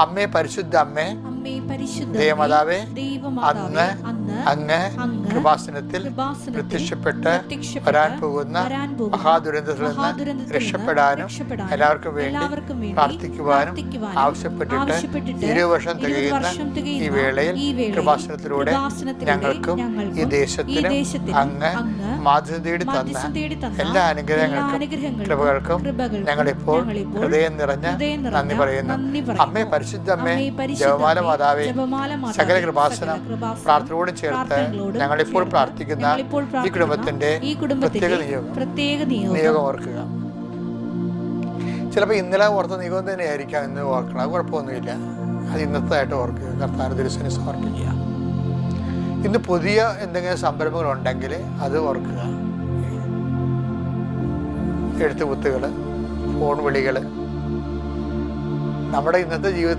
അമ്മേ പരിശുദ്ധ അമ്മേ ദേവമാതാവേ, അന്ന് അങ്ങ് കൃപാസനത്തിൽ പ്രത്യക്ഷപ്പെട്ട് വരാൻ പോകുന്ന മഹാദുരന്തത്തിൽ നിന്ന് രക്ഷപ്പെടാനും എല്ലാവർക്കും വേണ്ടി പ്രാർത്ഥിക്കുവാനും ആവശ്യപ്പെട്ടിട്ട് 20 വർഷം തികയുന്ന ഈ വേളയിൽ കൃപാസനത്തിലൂടെ ഞങ്ങൾക്കും ഈ ദേശത്തിനും അങ്ങ് മാധ്യസ്ഥം തേടി തന്ന എല്ലാ അനുഗ്രഹങ്ങൾക്കും കൃപകൾക്കും ഞങ്ങളിപ്പോൾ ഹൃദയം നിറഞ്ഞ നന്ദി പറയുന്നു. അമ്മേ പരിശുദ്ധ അമ്മേ ജപമാല മാതാവേ, സകല കൃപാസനം പ്രാർത്ഥനയോടും ചേർത്ത് ഞങ്ങളിപ്പോൾ പ്രാർത്ഥിക്കുന്ന ഈ കുടുംബത്തിന്റെ പ്രത്യേക നിയോഗം ഓർക്കുക. ചിലപ്പോൾ ഇന്നലെ ഓർത്ത നിയോഗം തന്നെയായിരിക്കാം ഇന്ന് ഓർക്കണം. അത് കുഴപ്പമൊന്നുമില്ല. അത് ഇന്നത്തേതായിട്ട് ഓർക്കുക. കർത്താവിന്റെ തിരുസന്നിധിയിൽ സമർപ്പിക്കുക. ഇന്ന് പുതിയ എന്തെങ്കിലും സംരംഭങ്ങൾ ഉണ്ടെങ്കിൽ അത് ഓർക്കുക. എഴുത്തുകുത്തുകൾ, ഫോൺ വിളികൾ, നമ്മുടെ ഇന്നത്തെ ജീവിതത്തിൽ